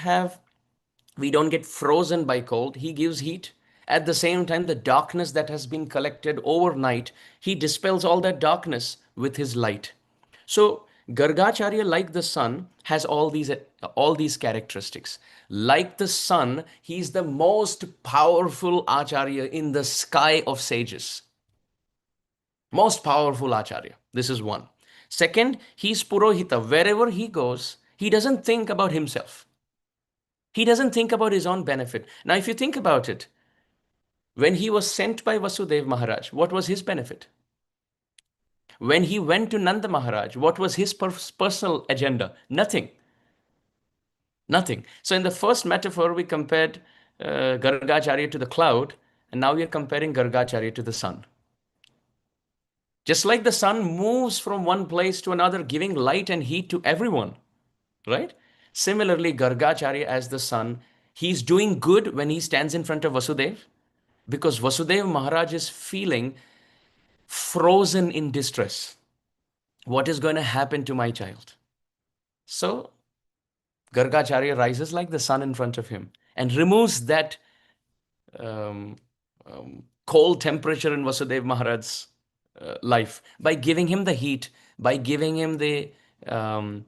A: get frozen by cold. He gives heat. At the same time, the darkness that has been collected overnight, he dispels all that darkness with his light. So Gargācārya, like the sun, has all these characteristics. Like the sun, he is the most powerful acharya in the sky of sages. Most powerful acharya. This is one. Second, he's Purohita. Wherever he goes, he doesn't think about himself. He doesn't think about his own benefit. Now, if you think about it, when he was sent by Vasudeva Maharaj, what was his benefit? When he went to Nanda Maharaj, what was his personal agenda? Nothing. Nothing. So in the first metaphor, we compared Gargācārya to the cloud, and now we are comparing Gargācārya to the sun. Just like the sun moves from one place to another, giving light and heat to everyone, right? Similarly, Gargācārya as the sun, he's doing good when he stands in front of Vasudeva, because Vasudeva Maharaj is feeling frozen in distress. What is going to happen to my child? So Gargācārya rises like the sun in front of him and removes that um, cold temperature in Vasudev Maharaj's life by giving him the heat, by giving him um,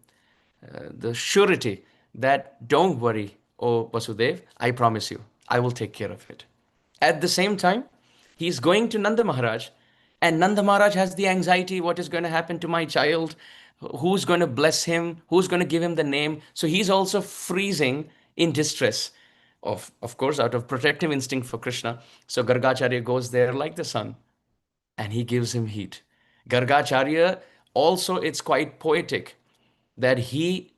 A: the surety that don't worry, oh Vasudev, I promise you, I will take care of it. At the same time, he's going to Nanda Maharaj, and Nanda Maharaj has the anxiety, what is going to happen to my child? Who's going to bless him? Who's going to give him the name? So he's also freezing in distress, of course, out of protective instinct for Krishna. So Gargācārya goes there like the sun and he gives him heat. Gargācārya also, it's quite poetic that he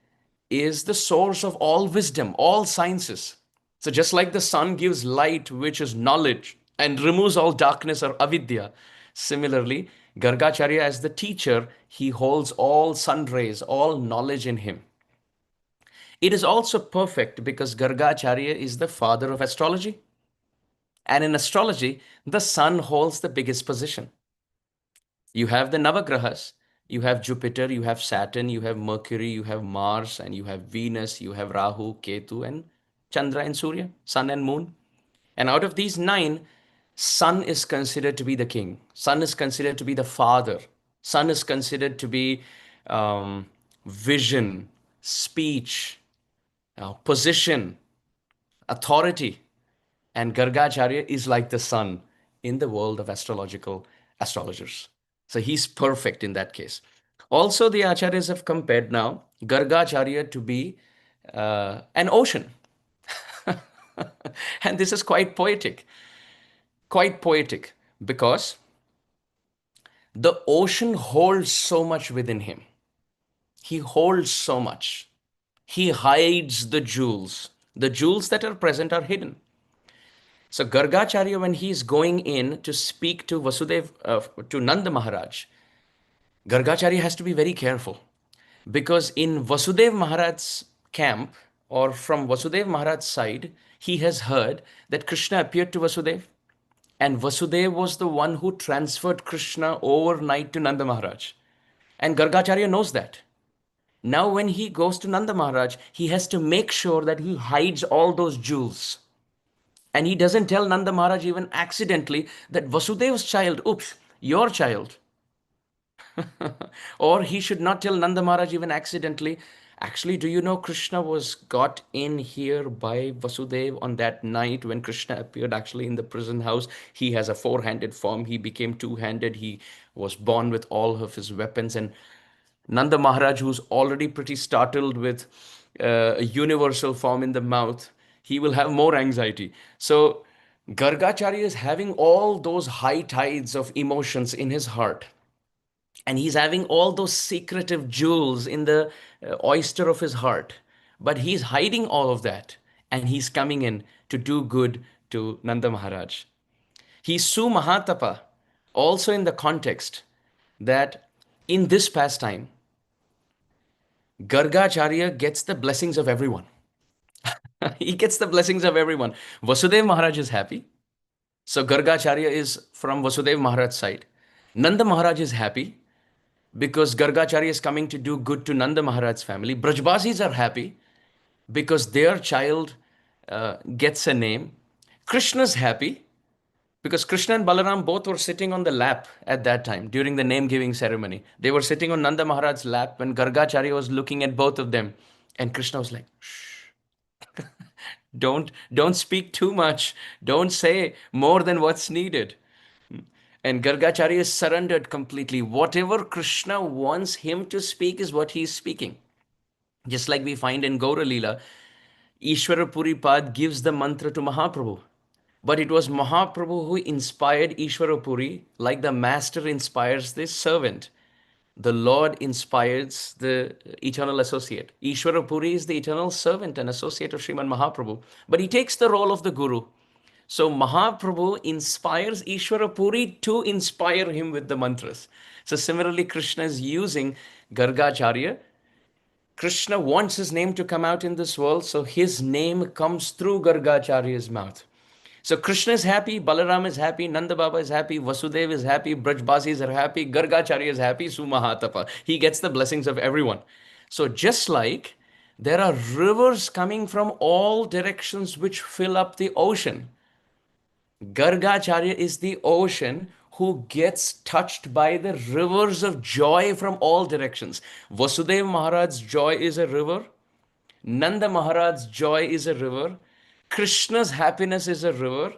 A: is the source of all wisdom, all sciences. So just like the sun gives light, which is knowledge, and removes all darkness or avidya, similarly, Gargācārya as the teacher, he holds all sun rays, all knowledge in him. It is also perfect because Gargācārya is the father of astrology. And in astrology, the sun holds the biggest position. You have the Navagrahas, you have Jupiter, you have Saturn, you have Mercury, you have Mars, and you have Venus, you have Rahu, Ketu, and Chandra and Surya, Sun and Moon. And out of these nine, Sun is considered to be the king. Sun is considered to be the father. Sun is considered to be vision, speech, position, authority. And Gargācārya is like the sun in the world of astrologers. So he's perfect in that case. Also, the acharyas have compared now Gargācārya to be an ocean. And this is quite poetic, because the ocean holds so much within him. He holds so much. He hides the jewels. The jewels that are present are hidden. So Gargācārya, when he is going in to speak to to Nanda Maharaj, Gargācārya has to be very careful, because in Vasudev Maharaj's camp, or from Vasudev Maharaj's side, he has heard that Krishna appeared to Vasudev, and Vasudev was the one who transferred Krishna overnight to Nanda Maharaj. And Gargācārya knows that. Now, when he goes to Nanda Maharaj, he has to make sure that he hides all those jewels. And he doesn't tell Nanda Maharaj even accidentally that Vasudev's child, oops, your child. Or he should not tell Nanda Maharaj even accidentally, actually, do you know Krishna was got in here by Vasudev on that night when Krishna appeared actually in the prison house? He has a four-handed form. He became two-handed. He was born with all of his weapons. And Nanda Maharaj, who's already pretty startled with a universal form in the mouth, he will have more anxiety. So Gargācārya is having all those high tides of emotions in his heart. And he's having all those secretive jewels in the oyster of his heart. But he's hiding all of that. And he's coming in to do good to Nanda Maharaj. He's Sumahatapa, also in the context that in this pastime, Gargācārya gets the blessings of everyone. He gets the blessings of everyone. Vasudev Maharaj is happy. So Gargācārya is from Vasudev Maharaj's side. Nanda Maharaj is happy because Gargācārya is coming to do good to Nanda Maharaj's family. Brajbasis are happy because their child gets a name. Krishna's happy because Krishna and Balaram both were sitting on the lap at that time during the name-giving ceremony. They were sitting on Nanda Maharaj's lap when Gargācārya was looking at both of them. And Krishna was like, shh. Don't speak too much. Don't say more than what's needed. And Gargācārya is surrendered completely. Whatever Krishna wants him to speak is what he is speaking. Just like we find in Gaura Leela, Ishwara Puri Pad gives the mantra to Mahaprabhu. But it was Mahaprabhu who inspired Ishwara Puri, like the master inspires this servant. The Lord inspires the eternal associate. Ishwara Puri is the eternal servant and associate of Sriman Mahaprabhu. But he takes the role of the Guru. So Mahaprabhu inspires Ishwara Puri to inspire him with the mantras. So similarly, Krishna is using Gargācārya. Krishna wants his name to come out in this world, so his name comes through Gargācārya's mouth. So Krishna is happy, Balaram is happy, Nanda Baba is happy, Vasudev is happy, Brajbasis are happy, Gargācārya is happy, Sumahatapa. He gets the blessings of everyone. So just like there are rivers coming from all directions which fill up the ocean, Gargācārya is the ocean who gets touched by the rivers of joy from all directions. Vasudeva Maharaj's joy is a river. Nanda Maharaj's joy is a river. Krishna's happiness is a river.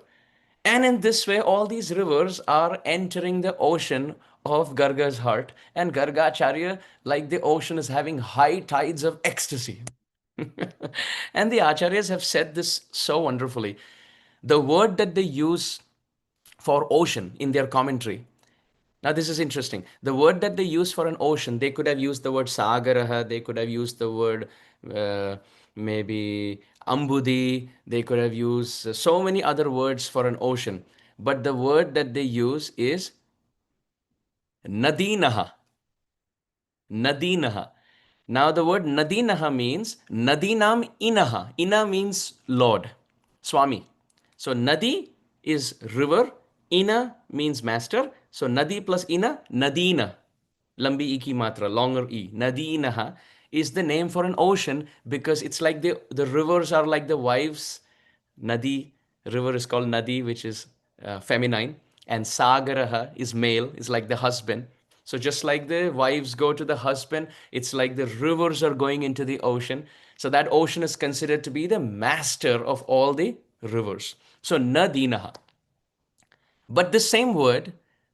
A: And in this way, all these rivers are entering the ocean of Garga's heart. And Gargācārya, like the ocean, is having high tides of ecstasy. And the Acharyas have said this so wonderfully. The word that they use for ocean in their commentary. Now, this is interesting. The word that they use for an ocean, they could have used the word sagaraha, they could have used the word uh, maybe ambudi, they could have used so many other words for an ocean. But the word that they use is nadinaha. Nadinaha. Now, the word Nadinaha means Nadinam Inaha. Ina means Lord, Swami. So, Nadi is river, Ina means master. So, Nadi plus Ina, Nadina. Lambi iki matra, longer e. Nadinaha is the name for an ocean because it's like the rivers are like the wives. Nadi, river is called Nadi, which is feminine, and Sagaraha is male, is like the husband. So just like the wives go to the husband, it's like the rivers are going into the ocean. So that ocean is considered to be the master of all the rivers. So Nadinaha. But the same word,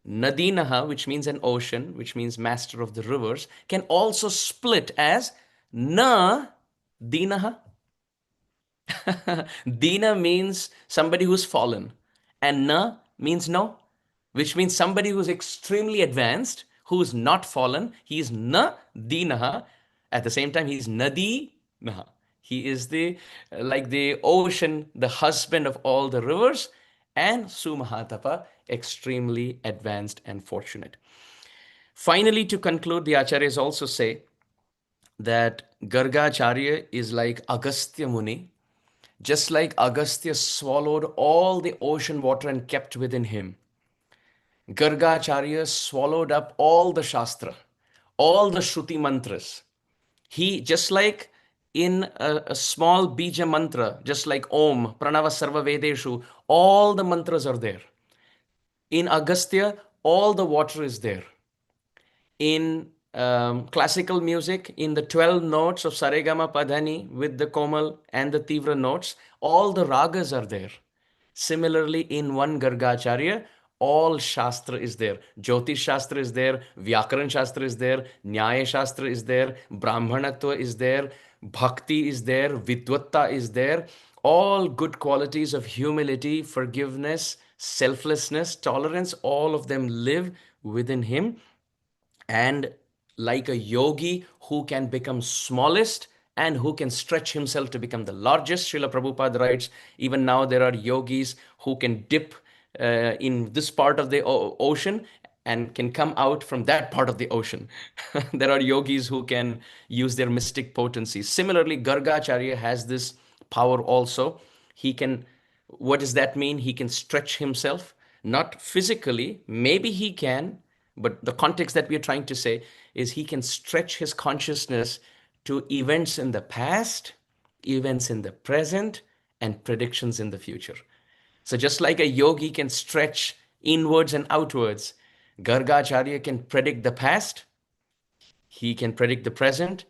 A: Nadinaha, which means an ocean, which means master of the rivers, can also split as Na Dinaha. Dina means somebody who's fallen, and Na means no, which means somebody who's extremely advanced, who's not fallen. He's Na Dinaha. At the same time, he's Nadi Naha. He is the like the ocean, the husband of all the rivers, and Sumahatapa, extremely advanced and fortunate. Finally, to conclude, the Acharyas also say that Gargācārya is like Agastya Muni. Just like Agastya swallowed all the ocean water and kept within him, Gargācārya swallowed up all the Shastra, all the Shruti mantras. He, just like in a small bija mantra, just like Om, Pranava Sarva Vedeshu, all the mantras are there. In Agastya, all the water is there. In classical music, in the 12 notes of Saregama Padhani with the Komal and the Tivra notes, all the ragas are there. Similarly, in one Gargācārya, all Shastra is there. Jyotish Shastra is there, Vyakaran Shastra is there, Nyaya Shastra is there, Brahmanatva is there, Bhakti is there, Vidwatta is there. All good qualities of humility, forgiveness, selflessness, tolerance, all of them live within him. And like a yogi who can become smallest and who can stretch himself to become the largest, Srila Prabhupada writes, even now there are yogis who can dip in this part of the ocean and can come out from that part of the ocean. There are yogis who can use their mystic potency. Similarly, Gargācārya has this power also. He can, what does that mean? He can stretch himself, not physically, maybe he can, but the context that we are trying to say is he can stretch his consciousness to events in the past, events in the present, and predictions in the future. So just like a yogi can stretch inwards and outwards, Gargācārya can predict the past, he can predict the present,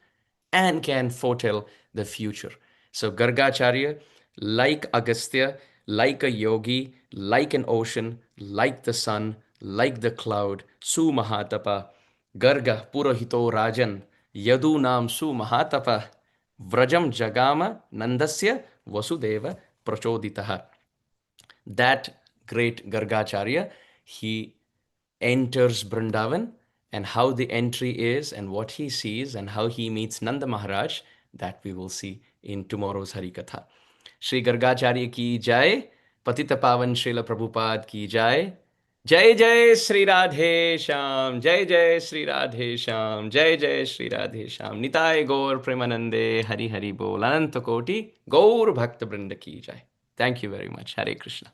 A: and can foretell the future. So Gargācārya, like Agastya, like a yogi, like an ocean, like the sun, like the cloud, Sumahatapa, Garga Purohito Rajan, Yadunam Sumahatapa, Vrajam Jagama Nandasya Vasudeva Prachoditaha. That great Gargācārya, he enters Vrindavan, and how the entry is and what he sees and how he meets Nanda Maharaj, that we will see in tomorrow's Harikatha. Shri Gargācārya ki jai, Patita Pavan Srila Prabhupada ki jai. Jai Jai Sri Radhe Shyam, Jai Jai Sri Radhe Shyam, Jai Jai Sri Radhe Shyam, Nitai Gaur Premanande, Hari Hari Bol, Ananta Koti, Gaur Bhakta Vrinda ki jai. Thank you very much. Hare Krishna.